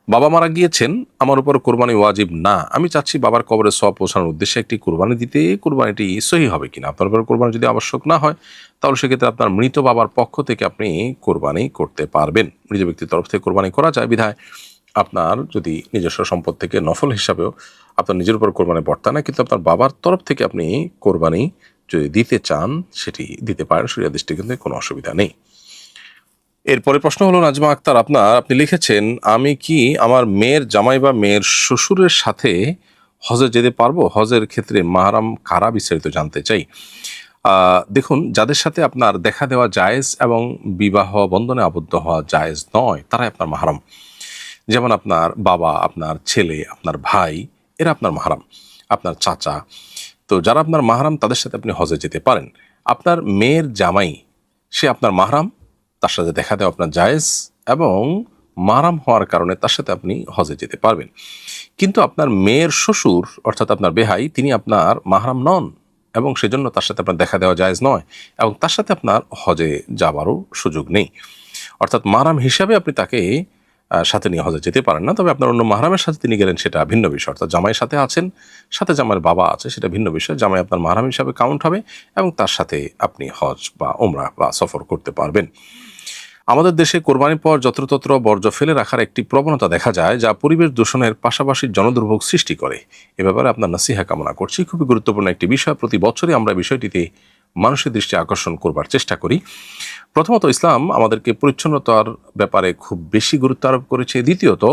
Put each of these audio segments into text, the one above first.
বাবা মারা গিয়েছেন, আমার উপর কোরবানি ওয়াজিব না, আমি চাচ্ছি বাবার কবরে সওয়াব পৌঁছানোর উদ্দেশ্যে একটি কোরবানি দিতে, কোরবানিটি সহি হবে কিনা? আপনার উপর কোরবানি যদি আবশ্যক না হয়, তাহলে সেক্ষেত্রে আপনার মৃত বাবার পক্ষ থেকে আপনি কোরবানি করতে পারবেন। মৃত ব্যক্তির তরফ থেকে কোরবানি করা যায় বিধায় আপনার যদি নিজস্ব সম্পদ থেকে নফল হিসাবেও আপনার নিজের উপর কোরবানি বর্তায় না, কিন্তু আপনার বাবার তরফ থেকে আপনি কোরবানি যদি দিতে চান সেটি দিতে পারেন, শরিয়া দৃষ্টিকোণ থেকে কোনো অসুবিধা নেই। এরপরে প্রশ্ন হলো, নাজমা আক্তার, আপনি লিখেছেন, আমি কি আমার মেয়ের জামাই বা মেয়ের শ্বশুরের সাথে হজে যেতে পারবো? হজের ক্ষেত্রে মাহরাম কারা, বিস্তারিত জানতে চাই। দেখুন, যাদের সাথে আপনার দেখা দেওয়া জায়েজ এবং বিবাহ বন্ধনে আবদ্ধ হওয়া জায়েজ নয়, তারাই আপনার মাহরাম। যেমন আপনার বাবা, আপনার ছেলে, আপনার ভাই, এরা আপনার মাহরাম, আপনার চাচা। তো যারা আপনার মাহরাম তাদের সাথে আপনি হজে যেতে পারেন। আপনার মেয়ের জামাই, সে আপনার মাহরাম, তার সাথে দেখা দেওয়া আপনার জায়েজ, এবং মাহরাম হওয়ার কারণে তার সাথে আপনি হজে যেতে পারবেন। কিন্তু আপনার মেয়ের শ্বশুর অর্থাৎ আপনার বেহাই, তিনি আপনার মাহরাম নন, এবং সেজন্য তার সাথে আপনার দেখা দেওয়া জায়েজ নয়, এবং তার সাথে আপনার হজে যাবারও সুযোগ নেই। অর্থাৎ মাহরাম হিসাবে আপনি তাকে সাথে নিয়ে হজে যেতে পারেন না। তবে আপনার অন্য মাহরামের সাথে তিনি গেলেন, সেটা ভিন্ন বিষয়। অর্থাৎ জামাইয়ের সাথে আছেন, সাথে জামাইয়ের বাবা আছে, সেটা ভিন্ন বিষয়। জামাই আপনার মাহরাম হিসাবে কাউন্ট হবে, এবং তার সাথে আপনি হজ বা ওমরা বা সফর করতে পারবেন। আমাদের দেশে কোরবানির পর যত্রতত্র বর্জ্য ফেলে রাখার একটি প্রবণতা দেখা যায়, যা পরিবেশ দূষণের পাশাপাশি জনদুর্ভোগ সৃষ্টি করে। এ ব্যাপারে আপনার নসিহা কামনা করছি। খুবই গুরুত্বপূর্ণ একটি বিষয়। প্রতি বছরই আমরা বিষয়টিতে মানুষের দৃষ্টি আকর্ষণ করবার চেষ্টা করি। প্রথমত, ইসলাম আমাদেরকে পরিচ্ছন্নতার ব্যাপারে খুব বেশি গুরুত্ব আরোপ করেছে। দ্বিতীয়ত,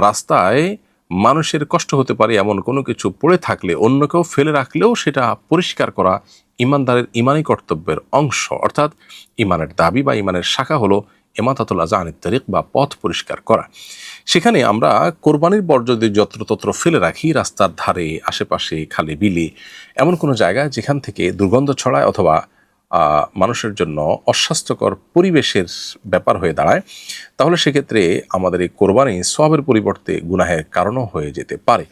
রাস্তায় মানুষের কষ্ট হতে পারে এমন কোনো কিছু পড়ে থাকলে, অন্য কেউ ফেলে রাখলেও সেটা পরিষ্কার করা ইমানদারের ইমানি কর্তব্যের অংশ। অর্থাৎ ইমানের দাবি বা ইমানের শাখা হলো এমাতাতুল আযা আনিত তারিক, বা পথ পরিষ্কার করা। সেখানে আমরা কোরবানির বর্জ্য যদি যত্রতত্র ফেলে রাখি, রাস্তার ধারে, আশেপাশে, খালে বিলে, এমন কোনো জায়গায় যেখান থেকে দুর্গন্ধ ছড়ায় অথবা মানুষের জন্য অস্বাস্থ্যকর পরিবেশের ব্যাপার হয়ে দাঁড়ায়, তাহলে সেক্ষেত্রে আমাদের এই কোরবানি সওয়াবের পরিবর্তে গুনাহের কারণও হয়ে যেতে পারে।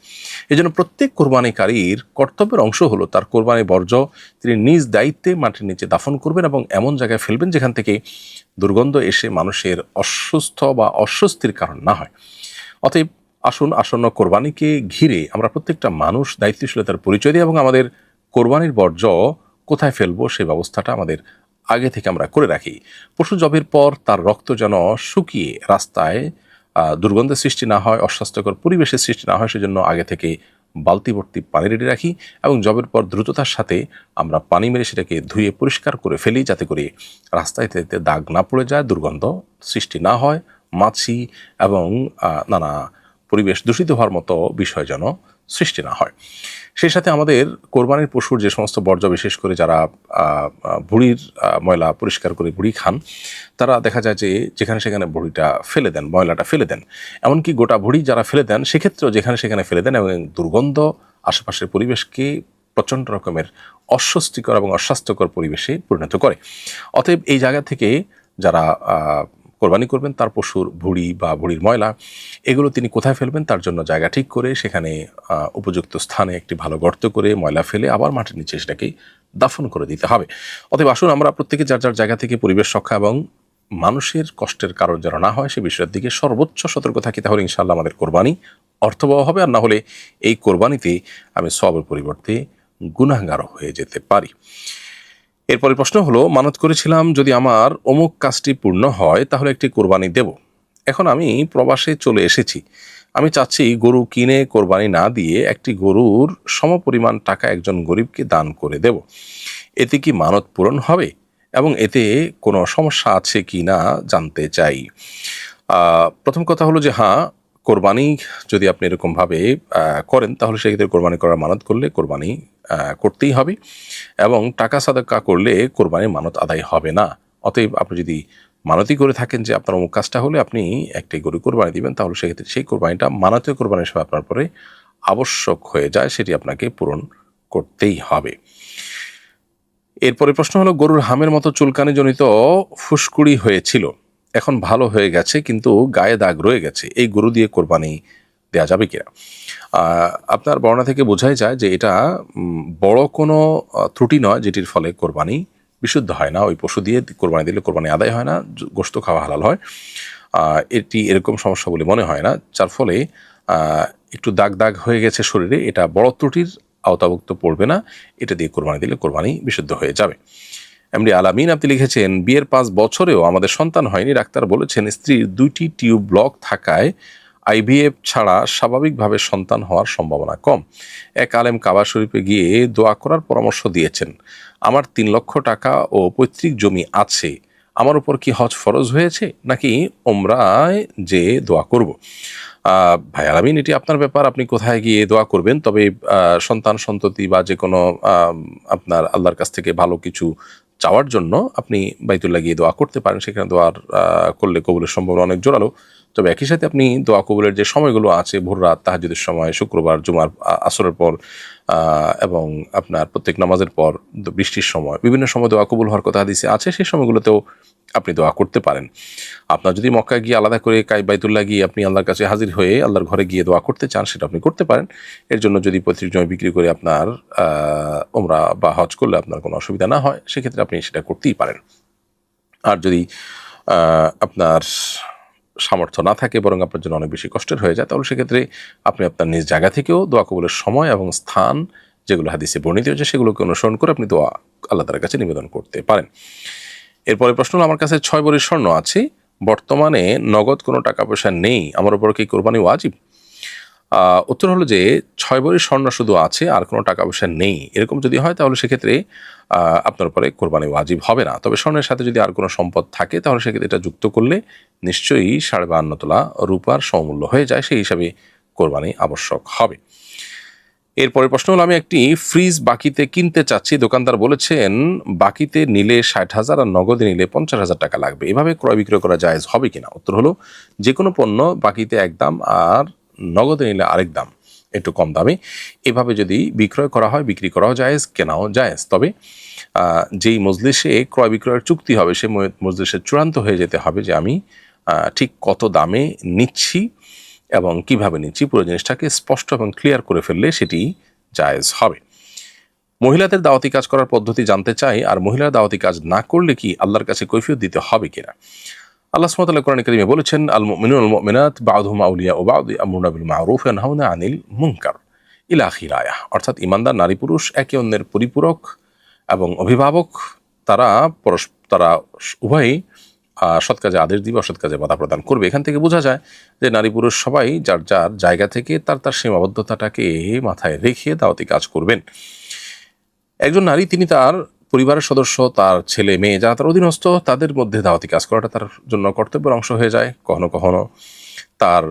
এজন্য প্রত্যেক কোরবানিকারীর কর্তব্যের অংশ হলো তার কোরবানি বর্জ্য তিনি নিজ দায়িত্বে মাটির নিচে দাফন করবেন এবং এমন জায়গায় ফেলবেন যেখান থেকে দুর্গন্ধ এসে মানুষের অসুস্থ বা অস্বস্তির কারণ না হয়। অতএব আসুন, আসন্ন কোরবানিকে ঘিরে আমরা প্রত্যেকটা মানুষ দায়িত্বশীলতার পরিচয় দিই এবং আমাদের কোরবানির বর্জ্য কোথায় ফেলবো সেই ব্যবস্থাটা আমাদের আগে থেকে আমরা করে রাখি। পশু জবের পর তার রক্ত যেন শুকিয়ে রাস্তায় দুর্গন্ধের সৃষ্টি না হয়, অস্বাস্থ্যকর পরিবেশের সৃষ্টি না হয়, সেজন্য আগে থেকে বালতি ভর্তি পানি রেডি রাখি এবং জবের পর দ্রুততার সাথে আমরা পানি মেরে সেটাকে ধুয়ে পরিষ্কার করে ফেলি, যাতে করে রাস্তায় এতে দাগ না পড়ে যায়, দুর্গন্ধ সৃষ্টি না হয়, মাছি এবং নানা পরিবেশ দূষিত হওয়ার মতো বিষয় যেন সৃষ্টি না হয়। সেই সাথে আমাদের কোরবানির পশুর যে সমস্ত বর্জ্য, বিশেষ করে যারা ভুঁড়ির ময়লা পরিষ্কার করে ভুঁড়ি খান, তারা দেখা যায় যে যেখানে সেখানে ভুঁড়িটা ফেলে দেন, ময়লাটা ফেলে দেন। এমনকি গোটা ভুঁড়ি যারা ফেলে দেন, সেক্ষেত্রেও যেখানে সেখানে ফেলে দেন এবং দুর্গন্ধ আশেপাশের পরিবেশকে প্রচণ্ড রকমের অস্বস্তিকর এবং অস্বাস্থ্যকর পরিবেশে পরিণত করে। অতএব এই জায়গা থেকে যারা কোরবানি করবেন, তার পশুর ভুঁড়ি বা ভুঁড়ির ময়লা, এগুলো তিনি কোথায় ফেলবেন তার জন্য জায়গা ঠিক করে সেখানে উপযুক্ত স্থানে একটি ভালো গর্ত করে ময়লা ফেলে আবার মাটির নিচে সেটাকে দাফন করে দিতে হবে। অতএব আসুন আমরা প্রত্যেকে যার যার জায়গা থেকে পরিবেশ রক্ষা এবং মানুষের কষ্টের কারণ যেন না হয় সে বিষয়ের দিকে সর্বোচ্চ সতর্ক থাকি, তাহলে ইনশাআল্লাহ আমাদের কোরবানি অর্থবহ হবে। আর না হলে এই কোরবানিতে আমি সওয়াবের পরিবর্তে গুনাহগার হয়ে যেতে পারি। এরপরে প্রশ্ন হলো, মানত করেছিলাম যদি আমার অমুক কাজটি পূর্ণ হয় তাহলে একটি কোরবানি দেব। এখন আমি প্রবাসে চলে এসেছি, আমি চাচ্ছি গরু কিনে কোরবানি না দিয়ে একটি গরুর সমপরিমাণ টাকা একজন গরিবকে দান করে দেব। এতে কি মানত পূরণ হবে এবং এতে কোনো সমস্যা আছে কি না জানতে চাই। প্রথম কথা হলো যে হ্যাঁ, কোরবানি যদি আপনি এরকমভাবে করেন তাহলে সেক্ষেত্রে কোরবানি করার মানত করলে কোরবানি করতেই হবে এবং টাকা সাদাকা করলে কোরবানির মানত আদায় হবে না। অতএব আপনি যদি মানতি করে থাকেন যে আপনার অমুক কাজটা হলে আপনি একটি গরু কোরবানি দিবেন, তাহলে সেক্ষেত্রে সেই কোরবানিটা মানতীয় কোরবানি হিসেবে আপনার পরে আবশ্যক হয়ে যায়, সেটি আপনাকে পূরণ করতেই হবে। এরপরে প্রশ্ন হলো, গরুর হামের মতো চুলকানি জনিত ফুসকুড়ি হয়েছিল, এখন ভালো হয়ে গেছে কিন্তু গায়ে দাগ রয়ে গেছে, এই গরু দিয়ে কোরবানি দেওয়া যাবে কিনা? আপনার বর্ণনা থেকে বোঝাই যায় যে এটা বড় কোনো ত্রুটি নয় যেটির ফলে কোরবানি বিশুদ্ধ হয় না। ওই পশু দিয়ে কোরবানি দিলে কোরবানি আদায় হয় না, গোশত খাওয়া হালাল হয়। এটি এরকম সমস্যা বলে মনে হয় না, যার ফলে একটু দাগ দাগ হয়ে গেছে শরীরে, এটা বড় ত্রুটির আওতাভুক্ত পড়বে না। এটা দিয়ে কোরবানি দিলে কোরবানি বিশুদ্ধ হয়ে যাবে। এমডি আলামিন আপনি লিখেছেন, বিয়ের 5 বছরেও আমাদের সন্তান হয়নি। ডাক্তার বলেছেন স্ত্রীর 2টি টিউব ব্লক থাকায় আইভিএফ ছাড়া স্বাভাবিকভাবে সন্তান হওয়ার সম্ভাবনা কম। এক আলেম কাবা শরীফে গিয়ে দোয়া করার পরামর্শ দিয়েছেন। আমার 3 লক্ষ টাকা ও পৈতৃক জমি আছে, আমার উপর কি হজ ফরজ হয়েছে নাকি ওমরায় যে দোয়া করব? ভাই আলামিন, এটি আপনার ব্যাপার, আপনি কোথায় গিয়ে দোয়া করবেন। তবে সন্তান সন্ততি বা যে কোনো আপনার আল্লাহর কাছ থেকে ভালো কিছু চাওয়ার জন্য আপনি বাইতুল্লাহ গিয়ে দোয়া করতে পারেন। সেখানে দোয়ার করলে কবুলের সম্ভাবনা অনেক জোরালো। তবে একই সাথে আপনি দোয়া কবুলের যে সময়গুলো আছে, ভোর রাত, তাহাজ্জুদের সময়, শুক্রবার, জুমার আসরের পর এবং আপনার প্রত্যেক নামাজের পর, বৃষ্টির সময়, বিভিন্ন সময় দোয়া কবুল হওয়ার কথা হাদিসে আছে, সেই সময়গুলোতেও আপনি দোয়া করতে পারেন। আপনার যদি মক্কায় গিয়ে আলাদা করে বাইতুল্লাহ গিয়ে আপনি আল্লাহর কাছে হাজির হয়ে আল্লাহর ঘরে গিয়ে দোয়া করতে চান, সেটা আপনি করতে পারেন। এর জন্য যদি পৈতৃক জমি বিক্রি করে আপনার ওমরা বা হজ করলে আপনার কোনো অসুবিধা না হয়, সেক্ষেত্রে আপনি সেটা করতেই পারেন। আর যদি আপনার সামর্থ্য না থাকে, বরং আপনার জন্য অনেক বেশি কষ্টের হয়ে যায়, তাহলে সেক্ষেত্রে আপনি আপনার নিজ জায়গা থেকেও দোয়া কবুলের সময় এবং স্থান যেগুলো হাদিসে বর্ণিত হয়েছে সেগুলোকে অনুসরণ করে আপনি দোয়া আল্লাহ তাআলার কাছে নিবেদন করতে পারেন। এরপরে প্রশ্ন হলো, আমার কাছে 6 ভরি স্বর্ণ আছে, বর্তমানে নগদ কোনো টাকা পয়সা নেই, আমার উপর কি কোরবানি ওয়াজিব? উত্তর হলো যে 6 ভরি স্বর্ণ শুধু আছে আর কোনো টাকা পয়সা নেই, এরকম যদি হয় তাহলে সেক্ষেত্রে আপনার উপরে কোরবানি ওয়াজিব হবে না। তবে স্বর্ণের সাথে যদি আর কোনো সম্পদ থাকে তাহলে সেক্ষেত্রে এটা যুক্ত করলে নিশ্চয়ই 52.5 তোলা রূপার সমমূল্য হয়ে যায়, সেই হিসাবে কোরবানি আবশ্যক হবে। এরপরে প্রশ্ন হলো, আমি একটি ফ্রিজ বাকিতে কিনতে চাচ্ছি, দোকানদার বলেছেন বাকিতে নিলে 60,000 আর নগদে নিলে 50,000 টাকা লাগবে, এভাবে ক্রয় বিক্রয় করা জায়েজ হবে কিনা? উত্তর হলো, যে কোনো পণ্য বাকিতে এক দাম আর নগদে নিলে আরেক দাম, একটু কম দামে, এভাবে যদি বিক্রয় করা হয়, বিক্রি করাও জায়েজ, কেনাও জায়েজ। তবে যেই মজলিসে ক্রয় বিক্রয়ের চুক্তি হবে সেই মজলিসে চূড়ান্ত হয়ে যেতে হবে যে আমি ঠিক কত দামে নিচ্ছি এবং কিভাবে নিচ্ছি, পুরো জিনিসটাকে স্পষ্ট এবং ক্লিয়ার করে ফেললে সেটি জায়েজ হবে। মহিলাদের দাওয়াতি কাজ করার পদ্ধতি জানতে চাই, আর মহিলারা দাওয়াতি কাজ না করলে কি আল্লাহর কাছে কৈফিয়ত দিতে হবে কিনা? আল্লাহ সুবহানাহু ওয়া তাআলা কোরআনে কারীমে বলেছেন, আল মুমিনুনা ওয়াল মুমিনাত বা'দুহুম আউলিয়া ওয়া বা'দ ইয়া'মুরুনা বিল মা'রুফ ওয়া ইয়ানহাউনা আনিল মুনকার ইলা আখির আয়াহ। অর্থাৎ ঈমানদার নারী পুরুষ একে অন্যের পরিপূরক এবং অভিভাবক, তারা উভয়ই সৎ কাজে আদেশ দিবে, অসৎ কাজে বাধা প্রদান করবে। এখান থেকে বোঝা যায় যে নারী পুরুষ সবাই যার যার জায়গা থেকে তার সীমাবদ্ধতাটাকে মাথায় রেখে দাওয়াতি কাজ করবেন। একজন নারী, তিনি তার পরিবারের সদস্য, তার ছেলে মেয়ে যারা তার অধীনস্থ, তাদের মধ্যে দাওয়াতি কাজ করাটা তার জন্য কর্তব্যের অংশ হয়ে যায়। কখনো কখনো তার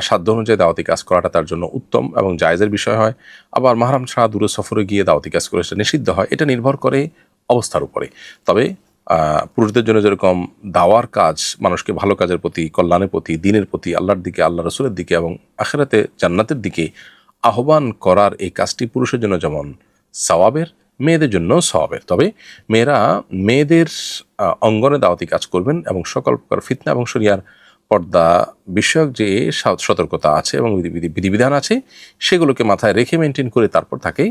সাধ্য অনুযায়ী দাওয়াতি কাজ করাটা তার জন্য উত্তম এবং জায়েজের বিষয় হয়। আবার মাহরাম ছাড়া দূরে সফরে গিয়ে দাওয়াতি কাজ করে সেটা নিষিদ্ধ হয়। এটা নির্ভর করে অবস্থার উপরে। তবে পুরুষদের জন্য যেরকম দাওয়ার কাজ মানুষকে ভালো কাজের প্রতি, কল্যাণের প্রতি, দিনের প্রতি, আল্লাহর দিকে, আল্লাহ রসুলের দিকে এবং আখিরাতে জান্নাতের দিকে আহ্বান করার এই কাজটি পুরুষের জন্য যেমন সওয়াবের, মেয়েদের জন্য সওয়াবের। তবে মেয়েদের অঙ্গনে দাওয়াতি কাজ করবেন এবং সকল প্রকার ফিতনা এবং শরিয়ার পর্দা বিষয়ক যে সতর্কতা আছে এবং বিধিবিধান আছে সেগুলোকে মাথায় রেখে মেনটেন করে তারপর তাকে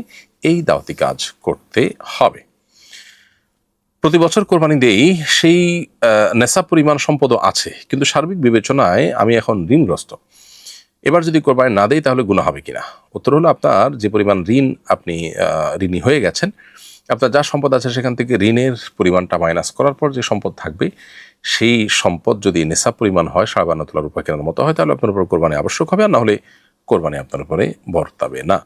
এই দাওয়াতি কাজ করতে হবে। প্রতি বছর কোরবানি দেই, সেই নেশাব পরিমাণ সম্পদও আছে, কিন্তু সার্বিক বিবেচনায় আমি এখন ঋণগ্রস্ত। এবার যদি কোরবানি না দেই তাহলে গুনাহ হবে কিনা? উত্তর হলো, আপনার যে পরিমাণ ঋণ, আপনি ঋণী হয়ে গেছেন, আপনার যা সম্পদ আছে সেখান থেকে ঋণের পরিমাণটা মাইনাস করার পর যে সম্পদ থাকবে, সেই সম্পদ যদি নেশাব পরিমাণ হয়, 52 তোলা রূপা কেনার মতো হয়, তাহলে আপনার উপর কোরবানি আবশ্যক হবে, আর না হলে কোরবানি আপনার উপরে বর্তাবে না।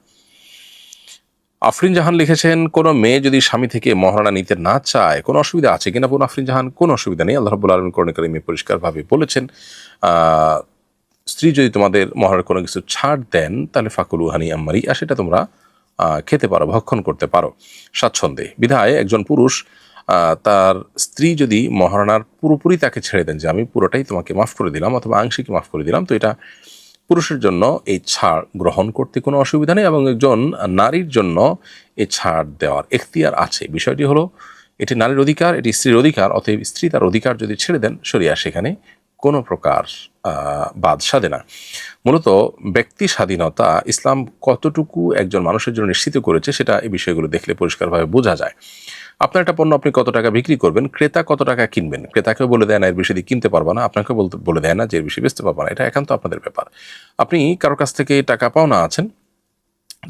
আফরিন জাহান লিখেছেন, কোনো মেয়ে যদি স্বামী থেকে মহারণা নিতে না চায় কোনো অসুবিধা আছে কিনা? বোন আফরিন জাহান, কোনো অসুবিধা নেই। আল্লাহ রাব্বুল আলামিন কোরআনে কারীমে পরিষ্কারভাবে বলেছেন, স্ত্রী যদি তোমাদের মহারার কোনো কিছু ছাড় দেন তাহলে ফাকুলু হানিআম মারিআ, সেটা তোমরা খেতে পারো, ভক্ষণ করতে পারো স্বাচ্ছন্দ্যে। বিধায় একজন পুরুষ তার স্ত্রী যদি মহারণার পুরোপুরি তাকে ছেড়ে দেন যে আমি পুরোটাই তোমাকে মাফ করে দিলাম অথবা আংশিক মাফ করে দিলাম, তো এটা পুরুষের জন্য এই ছাড় গ্রহণ করতে কোনো অসুবিধা নেই এবং একজন নারীর জন্য এই ছাড় দেওয়ার এখতিয়ার আছে। বিষয়টি হলো, এটি নারীর অধিকার, এটি স্ত্রীর অধিকার, অতএব স্ত্রী তার অধিকার যদি ছেড়ে দেন, শরিয়া সেখানে কোনো প্রকার বাদ সাধে না। মূলত ব্যক্তি স্বাধীনতা ইসলাম কতটুকু একজন মানুষের জন্য নিশ্চিত করেছে সেটা এই বিষয়গুলো দেখলে পরিষ্কারভাবে বোঝা যায়। আপনার একটা পণ্য আপনি কত টাকা বিক্রি করবেন, ক্রেতা কত টাকা কিনবেন, ক্রেতাকেও বলে দেয় না এর বেশি দিয়ে কিনতে পারবা না, আপনাকে বলে দেয় না যে এর বেশি বেচতে পারবা না। এটা একান্ত আপনাদের ব্যাপার। আপনি কারোর কাছ থেকে টাকা পাওনা আছেন,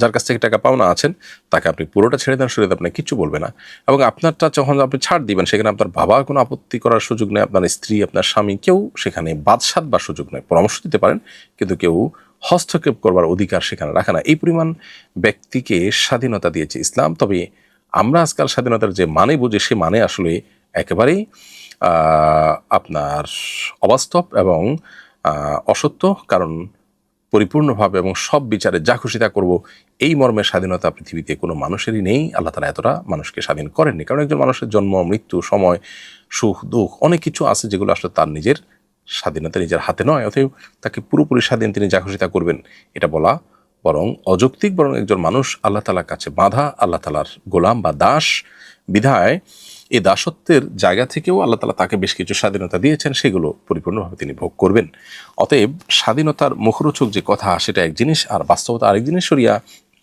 যার কাছ থেকে টাকা পাওনা আছেন তাকে আপনি পুরোটা ছেড়ে দেন, সেটা আপনাকে কিচ্ছু বলবে না। এবং আপনারটা যখন আপনি ছাড় দিবেন সেখানে আপনার বাবা কোনো আপত্তি করার সুযোগ নেই, আপনার স্ত্রী, আপনার স্বামী, কেউ সেখানে বাদসাদ বা সুযোগ নেই। পরামর্শ দিতে পারেন কিন্তু কেউ হস্তক্ষেপ করবার অধিকার সেখানে রাখে না। এই পরিমাণ ব্যক্তিকে স্বাধীনতা দিয়েছে ইসলাম। তবে আমরা আজকাল স্বাধীনতার যে মানে বুঝি সে মানে আসলে একেবারেই আপনার অবাস্তব এবং অসত্য। কারণ পরিপূর্ণভাবে এবং সব বিচারে যা খুশি তা করবো এই মর্মের স্বাধীনতা পৃথিবীতে কোনো মানুষেরই নেই। আল্লাহ তাআলা এতটা মানুষকে স্বাধীন করেননি। কারণ একজন মানুষের জন্ম, মৃত্যু, সময়, সুখ দুঃখ অনেক কিছু আছে যেগুলো আসলে তার নিজের স্বাধীনতা নিজের হাতে নয়। অতএব তাকে পুরোপুরি স্বাধীন, তিনি যা খুশি তা করবেন এটা বলা বরং অযৌক্তিক। বরং একজন মানুষ আল্লাহ তাআলার কাছে বাঁধা, আল্লাহ তাআলার গোলাম বা দাস বিধায় এই দাসত্বের জায়গা থেকেও আল্লাহ তাআলা তাকে বেশ কিছু স্বাধীনতা দিয়েছেন, সেগুলো পরিপূর্ণভাবে তিনি ভোগ করবেন। অতএব স্বাধীনতার মুখরোচক যে কথা সেটা এক জিনিস, আর বাস্তবতা আরেক জিনিস। শরিয়া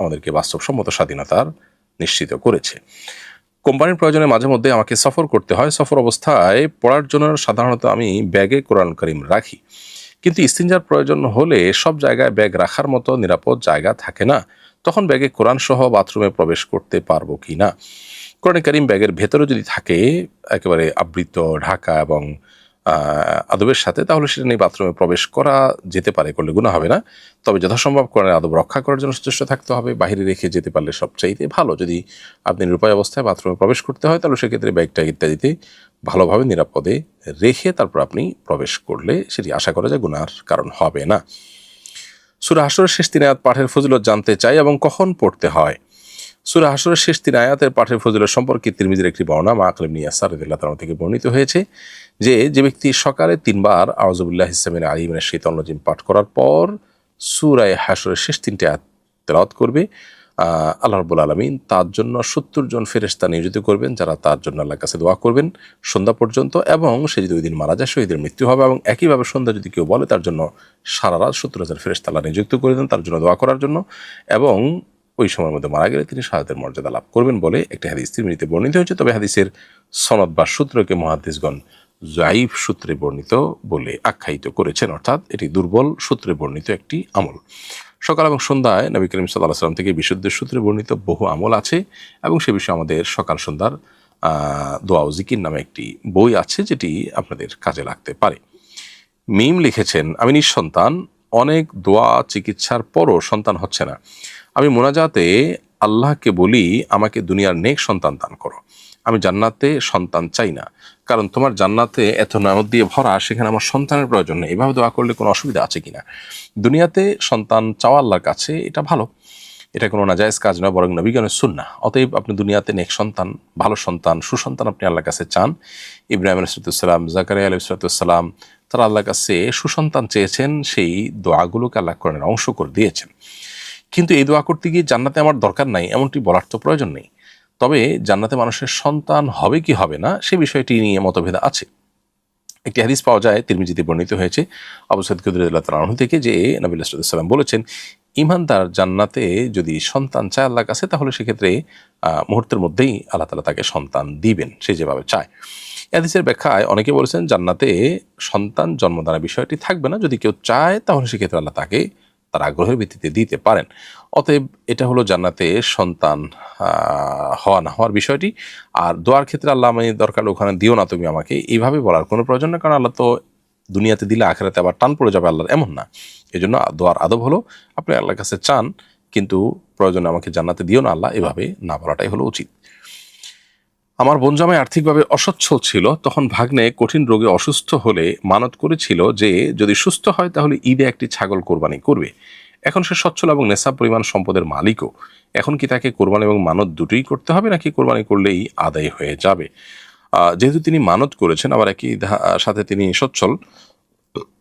আমাদেরকে বাস্তবসম্মত স্বাধীনতার নিশ্চিত করেছে। কোম্পানির প্রয়োজনে মাঝে মধ্যে আমাকে সফর করতে হয়। সফর অবস্থায় পড়ার জন্য সাধারণত আমি ব্যাগে কোরআন কারীম রাখি, কিন্তু ইস্তিনজার প্রয়োজন হলে সব জায়গায় ব্যাগ রাখার মতো নিরাপদ জায়গা থাকে না। তখন ব্যাগে কোরআন সহ বাথরুমে প্রবেশ করতে পারবো কি না? কোরআন কারীম ব্যাগের ভেতরে যদি থাকে একেবারে আবৃত, ঢাকা এবং আদবের সাথে, তাহলে সেটা নিয়ে বাথরুমে প্রবেশ করা যেতে পারে, করলে গুনাহ হবে না। তবে যথাসম্ভব কোরআনের আদব রক্ষা করার জন্য সচেষ্ট থাকতে হবে। বাহিরে রেখে যেতে পারলে সবচাইতে ভালো। যদি আপনি নিরুপায় অবস্থায় বাথরুমে প্রবেশ করতে হয় তাহলে সেক্ষেত্রে ব্যাগটা ইত্যাদিতে ভালোভাবে নিরাপদে রেখে তারপর আপনি প্রবেশ করলে সেটি আশা করা যায় গুনাহর কারণ হবে না। সূরা হাশরের শেষ 3 আয়াত পাঠের ফজিলত জানতে চাই এবং কখন পড়তে হয়। সূরা হাশরের শেষ 3 আয়াতের পাঠের ফজিলত সম্পর্কে তিরমিজির একটি বর্ণনা মাআকিল ইবনে ইয়াসার রাদিয়াল্লাহু তাআলা থেকে বর্ণিত হয়েছে যে ব্যক্তি সকালে 3 বার আউযু বিল্লাহি সামিল আলিম মিনাশ শাইতানির রাজিম পাঠ করার পর সূরা হাশরের শেষ 3টি আয়াত তেলাওয়াত করবে, আল্লাহ রাব্বুল আলামিন তার জন্য 70 জন ফেরেশতা নিয়োজিত করবেন যারা তার জন্য আল্লাহর কাছে দোয়া করবেন সন্ধ্যা পর্যন্ত। এবং সে যদি ওই দিন মারা যায় শহীদের মৃত্যু হবে। এবং একইভাবে সন্ধ্যা যদি কেউ বলে তার জন্য সারা রাত 70,000 ফেরেশতা আল্লাহ নিযুক্ত করে দেন তার জন্য দোয়া করার জন্য, এবং ওই সময়ের মধ্যে মারা গেলে তিনি শাহাদাতের মর্যাদা লাভ করবেন বলে একটি হাদিস তিরমিজিতে বর্ণিত হয়েছে। তবে হাদিসের সনদ বা সূত্রকে মুহাদ্দিসগণ যায়িফ সূত্রে বর্ণিত বলে আখ্যায়িত করেছেন, অর্থাৎ এটি দুর্বল সূত্রে বর্ণিত একটি আমল। সকাল এবং সন্ধ্যায় নবী করিম সাল্লাল্লাহু আলাইহি ওয়াসাল্লাম থেকে বিশুদ্ধ সূত্রে বর্ণিত বহু আমল আছে, এবং সে বিষয়ে আমাদের সকাল সন্ধ্যার দোয়া ও জিকির নামে একটি বই আছে যেটি আপনাদের কাজে লাগতে পারে। মিম লিখেছেন, আমি নিঃসন্তান, অনেক দোয়া চিকিৎসার পরও সন্তান হচ্ছে না। আমি মোনাজাতে আল্লাহকে বলি আমাকে দুনিয়ার নেক সন্তান দান করো। আমি জান্নাতে সন্তান চাই না, কারণ তোমার জান্নাতে এত নিয়ামত দিয়ে ভরা, সেখানে আমার সন্তানের প্রয়োজন নেই। এভাবে দোয়া করলে কোনো অসুবিধা আছে কিনা? দুনিয়াতে সন্তান চাওয়া আল্লাহর কাছে এটা ভালো, এটা কোনো নাজায়েজ কাজ নয়, বরং নবীগণের সুন্নাহ। অতএব আপনি দুনিয়াতে নেক সন্তান, ভালো সন্তান, সুসন্তান আপনি আল্লাহর কাছে চান। ইব্রাহিম আলাইহিসসালাম, জাকারিয়া আলাইহিসসালাম তারা আল্লাহর কাছে সুসন্তান চেয়েছেন, সেই দোয়াগুলোকে আল্লাহ কোরআনের অংশ করে দিয়েছেন। কিন্তু এই দোয়া করতে গিয়ে জান্নাতে আমার দরকার নাই এমনটি বলার তো প্রয়োজন নেই। তবে জান্নাতে মানুষের সন্তান হবে কি হবে না সে বিষয়টি নিয়ে মতভেদ আছে। একটি হাদিস পাওয়া যায় তিরমিজিতে বর্ণিত হয়েছে আবু সাঈদ খুদরী রাদিয়াল্লাহু তাআলা আনহু থেকে, যে নবী সাল্লাল্লাহু আলাইহি ওয়াসাল্লাম বলেছেন, ঈমানদার জান্নাতে যদি সন্তান চায় আল্লাহর কাছে তাহলে সেক্ষেত্রে মুহূর্তের মধ্যেই আল্লাহ তাআলা তাকে সন্তান দিবেন, সে যেভাবে চায়। হাদিসের ব্যাখ্যায় অনেকে বলেছেন জান্নাতে সন্তান জন্মদানের বিষয়টি থাকবে না, যদি কেউ চায় তাহলে সেক্ষেত্রে আল্লাহ তাকে তার আগ্রহের ভিত্তিতে দিতে পারেন। অতএব এটা হলো জান্নাতে সন্তান হওয়া না হওয়ার বিষয়টি। আর দোয়ার ক্ষেত্রে আল্লাহ আমি দরকার ওখানে দিও না তুমি আমাকে, এইভাবে বলার কোনো প্রয়োজন না, কারণ আল্লাহ তো দুনিয়াতে দিলে আখেরাতে আবার টান পড়ে যাবে আল্লাহর, এমন না। এই জন্য দোয়ার আদব হলো আপনি আল্লাহর কাছে চান, কিন্তু প্রয়োজনে আমাকে জান্নাতে দিও না আল্লাহ, এভাবে না বলাটাই হলো উচিত। আমার বোনজামাই আর্থিকভাবে অসচ্ছল ছিল, তখন ভাগ্নে কঠিন রোগে অসুস্থ হলে মানত করেছিল যে যদি সুস্থ হয় তাহলে ঈদে একটি ছাগল কোরবানি করবে। এখন সে সচ্ছল এবং নেশাব পরিমাণ সম্পদের মালিকও। এখন কি তাকে কোরবানি এবং মানত দুটোই করতে হবে, নাকি কোরবানি করলেই আদায় হয়ে যাবে? যেহেতু তিনি মানত করেছেন আবার একই সাথে তিনি সচ্ছল,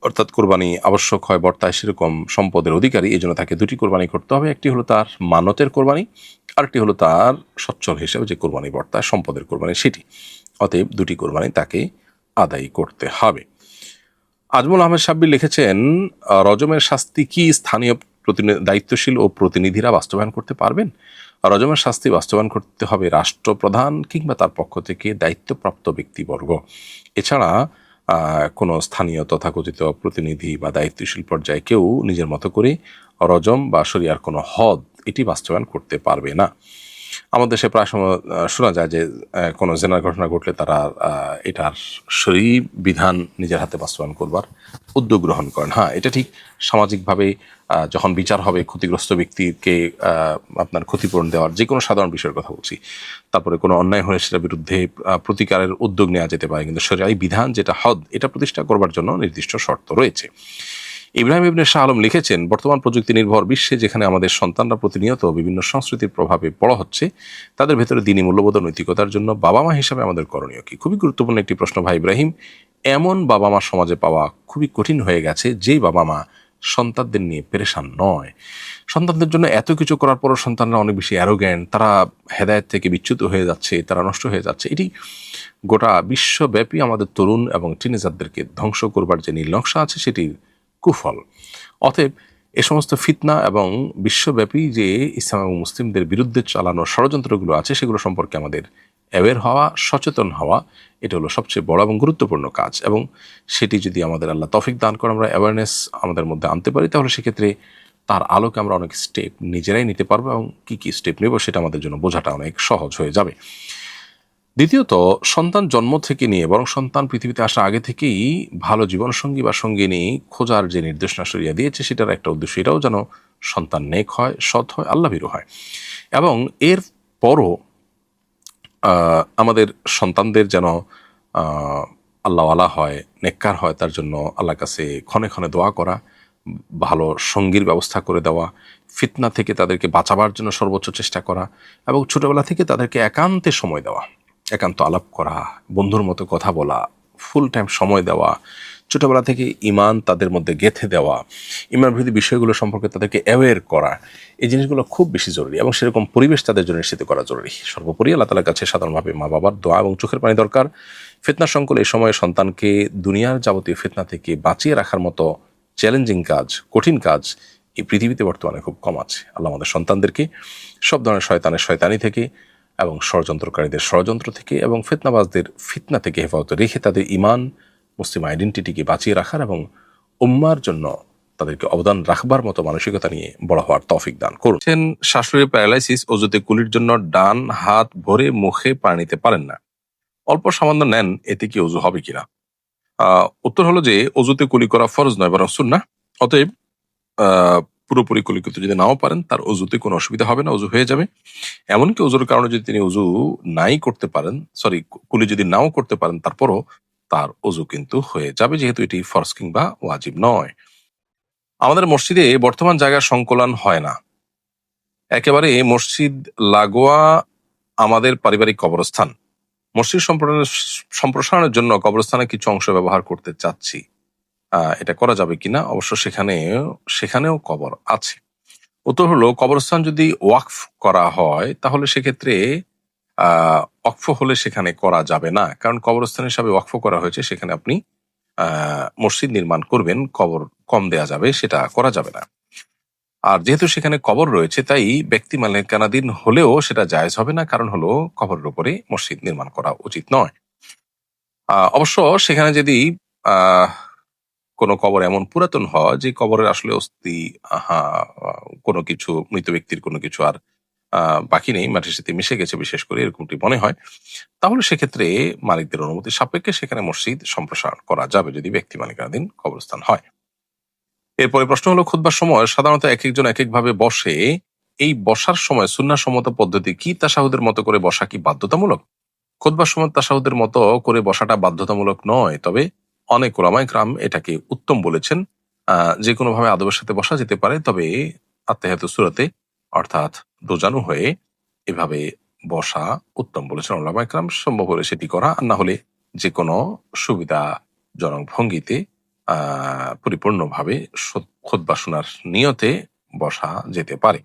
অর্থাৎ কোরবানি আবশ্যক হয় বর্তায় সেরকম সম্পদের অধিকারী, এই জন্য তাকে দুটি কোরবানি করতে হবে। একটি হলো তার মানতের কোরবানি, আরেকটি হলো তার সচ্ছল হিসেবে যে কোরবানি বর্তায় সম্পদের কোরবানি সেটি। অতএব দুটি কোরবানি তাকে আদায় করতে হবে। আজমল আহমেদ সাব্বির লিখেছেন, রজমের শাস্তি কি স্থানীয় দায়িত্বশীল ও প্রতিনিধিরা বাস্তবায়ন করতে পারবেন? রজমের শাস্তি বাস্তবায়ন করতে হবে রাষ্ট্রপ্রধান কিংবা তার পক্ষ থেকে দায়িত্বপ্রাপ্ত ব্যক্তিবর্গ। এছাড়া কোনো স্থানীয় তথাকথিত প্রতিনিধি বা দায়িত্বশীল পর্যায়ে কেউ নিজের মতো করে রজম বা শরিয়ার কোনো হদ এটি বাস্তবায়ন করতে পারবে না। আমাদের দেশে প্রায় সময় শোনা যায় যে কোনো জেনার ঘটনা ঘটলে তারা এটার শরীর বিধান নিজের হাতে বাস্তবায়ন করবার উদ্যোগ গ্রহণ করেন। হ্যাঁ, এটা ঠিক। সামাজিকভাবে যখন বিচার হবে ক্ষতিগ্রস্ত ব্যক্তিকে আপনার ক্ষতিপূরণ দেওয়ার যে কোনো সাধারণ বিষয়ের কথা বলছি, তারপরে কোনো অন্যায় হলে সেটার বিরুদ্ধে প্রতিকারের উদ্যোগ নেওয়া যেতে পারে, কিন্তু শরীয়ী বিধান যেটা হদ এটা প্রতিষ্ঠা করবার জন্য নির্দিষ্ট শর্ত রয়েছে। ইব্রাহিম ইবনে শাহ আলম লিখেছেন, বর্তমান প্রযুক্তি নির্ভর বিশ্বে যেখানে আমাদের সন্তানরা প্রতিনিয়ত বিভিন্ন সংস্কৃতির প্রভাবে বড় হচ্ছে, তাদের ভেতরে দ্বীনি মূল্যবোধ ও নৈতিকতার জন্য বাবা মা হিসাবে আমাদের করণীয় কি? খুবই গুরুত্বপূর্ণ একটি প্রশ্ন ভাই ইব্রাহিম। এমন বাবা মা সমাজে পাওয়া খুবই কঠিন হয়ে গেছে যেই বাবা মা সন্তানদের নিয়ে পেরেশান নয়। সন্তানদের জন্য এত কিছু করার পরও সন্তানরা অনেক বেশি অ্যারোগ্যান্ট, তারা হেদায়েত থেকে বিচ্যুত হয়ে যাচ্ছে, তারা নষ্ট হয়ে যাচ্ছে। এটি গোটা বিশ্বব্যাপী আমাদের তরুণ এবং টিনেজারদেরকে ধ্বংস করবার যে নীল নকশা আছে সেটির কুফল। অতএব এ সমস্ত ফিতনা এবং বিশ্বব্যাপী যে ইসলাম এবং মুসলিমদের বিরুদ্ধে চালানো ষড়যন্ত্রগুলো আছে সেগুলো সম্পর্কে আমাদের অ্যাওয়্যার হওয়া, সচেতন হওয়া, এটা হলো সবচেয়ে বড় এবং গুরুত্বপূর্ণ কাজ। এবং সেটি যদি আমাদের আল্লাহ তৌফিক দান করে আমরা অ্যাওয়ারনেস আমাদের মধ্যে আনতে পারি, তাহলে সেক্ষেত্রে তার আলোকে আমরা অনেক স্টেপ নিজেরাই নিতে পারবো এবং কী কী স্টেপ নেব সেটা আমাদের জন্য বোঝাটা অনেক সহজ হয়ে যাবে। দ্বিতীয়ত, সন্তান জন্ম থেকে নিয়ে বরং সন্তান পৃথিবীতে আসা আগে থেকেই ভালো জীবনসঙ্গী বা সঙ্গিনী খোঁজার যে নির্দেশনা শরিয়া দিয়েছে সেটার একটা উদ্দেশ্য এটাও যেন সন্তান নেক হয়, সৎ হয়, আল্লাহভীরু হয়। এবং এর পরও আমাদের সন্তানদের যেন আল্লাহওয়ালা হয়, নেককার হয়, তার জন্য আল্লাহর কাছে ক্ষণে ক্ষণে দোয়া করা, ভালো সঙ্গীর ব্যবস্থা করে দেওয়া, ফিতনা থেকে তাদেরকে বাঁচাবার জন্য সর্বোচ্চ চেষ্টা করা এবং ছোটবেলা থেকে তাদেরকে একান্তে সময় দেওয়া, একান্ত আলাপ করা, বন্ধুর মতো কথা বলা, ফুল টাইম সময় দেওয়া, ছোটবেলা থেকে ইমান তাদের মধ্যে গেঁথে দেওয়া, ইমান বিরোধী বিষয়গুলো সম্পর্কে তাদেরকে অ্যাওয়্যার করা, এই জিনিসগুলো খুব বেশি জরুরি এবং সেরকম পরিবেশ তাদের জন্য নিশ্চিত করা জরুরি। সর্বোপরি আল্লাহ তাআলার কাছে সাধারণভাবে মা বাবার দোয়া এবং চোখের পানি দরকার। ফিতনা সংকুল এই সময়ে সন্তানকে দুনিয়ার যাবতীয় ফিতনা থেকে বাঁচিয়ে রাখার মতো চ্যালেঞ্জিং কাজ, কঠিন কাজ এই পৃথিবীতে বর্তমানে খুব কম আছে। আল্লাহ আমাদের সন্তানদেরকে সব ধরনের শয়তানি থেকে এবং ষড়যন্ত্রকারীদের ষড়যন্ত্র থেকে এবং ফিতনাবাজদের ফিতনা থেকে হেফাজতে রেখে তাদের ইমান, মুসলিম আইডেন্টিটিকে বাঁচিয়ে রাখার এবং উম্মার জন্য তাদেরকে অবদান রাখবার মতো মানসিকতা নিয়ে বড় হওয়ার তৌফিক দান করুন। শাশুড়ি প্যারালাইসিস, অজুতে কুলির জন্য ডান হাত ভরে মুখে পানি নিতে পারেন না, অল্প সামান্য নেন, এতে কি অজু হবে কিনা? উত্তর হলো যে অজুতে কুলি করা ফরজ নয় বরং সুন্নাহ। অতএব পুরোপুরি কুলি করতে যদি নাও পারেন তার অজুতে কোনো অসুবিধা হবে না, অজু হয়ে যাবে। এমনকি অজুর কারণে যদি তিনি অজু নাই করতে পারেন, কুলি যদি নাও করতে পারেন, তারপরও তার অজু কিন্তু হয়ে যাবে, যেহেতু এটি ফরজ কিংবা ওয়াজিব নয়। আমাদের মসজিদে বর্তমান জায়গার সংকলন হয় না, একেবারে মসজিদ লাগোয়া আমাদের পারিবারিক কবরস্থান। মসজিদ সম্প্রসারণের জন্য কবরস্থানের কিছু অংশ ব্যবহার করতে চাচ্ছি, এটা করা যাবে কিনা? অবশ্য সেখানেও কবর আছে। উত্তর হলো, কবরস্থান যদি ওয়াকফ করা হয় তাহলে সেক্ষেত্রে ওয়াকফ হলে সেখানে করা যাবে না, কারণ কবরস্থান হিসাবে ওয়াকফ করা হয়েছে, সেখানে আপনি মসজিদ নির্মাণ করবেন, কবর কম দেয়া যাবে, সেটা করা যাবে না। আর যেহেতু সেখানে কবর রয়েছে তাই ব্যক্তি মালিকানাধীন হলেও সেটা জায়েজ হবে না, কারণ হলো কবরের উপরে মসজিদ নির্মাণ করা উচিত নয়। অবশ্য সেখানে যদি কোনো কবর এমন পুরাতন হয় যে কবরের আসলে অস্থি কোনো কিছু, মৃত ব্যক্তির কোনো কিছু আর বাকি নেই, মাটির সাথে মিশে গেছে বিশেষ করে এরকমটি মনে হয়, তাহলে সেক্ষেত্রে মালিকদের অনুমতি সাপেক্ষে সেখানে মসজিদ সম্প্রসারণ করা যাবে যদি ব্যক্তি মালিকানাধীন কবরস্থান হয়। এরপরে প্রশ্ন হলো, খুতবার সময় সাধারণত এক একজন এক একভাবে বসে, এই বসার সময় সুন্নাহ সম্মত পদ্ধতি কি? তাশাহুদের মতো করে বসা কি বাধ্যতামূলক? খুতবার সময় তাশাহুদের মতো করে বসাটা বাধ্যতামূলক নয়, তবে অনেক উলামায়ে কেরাম এটাকে উত্তম বলেছেন। যে কোনো ভাবে আদবের সাথে বসা যেতে পারে, তবে আত্তাহিয়াতুস সূরাতে অর্থাৎ দোজানু হয়ে এভাবে বসা উত্তম বলেছেন উলামায়ে কেরাম। সম্ভব হলে সেটি করা, আর না হলে যে কোনো সুবিধাজনক ভঙ্গিতে পরিপূর্ণভাবে খুতবা শোনার নিয়তে বসা যেতে পারে।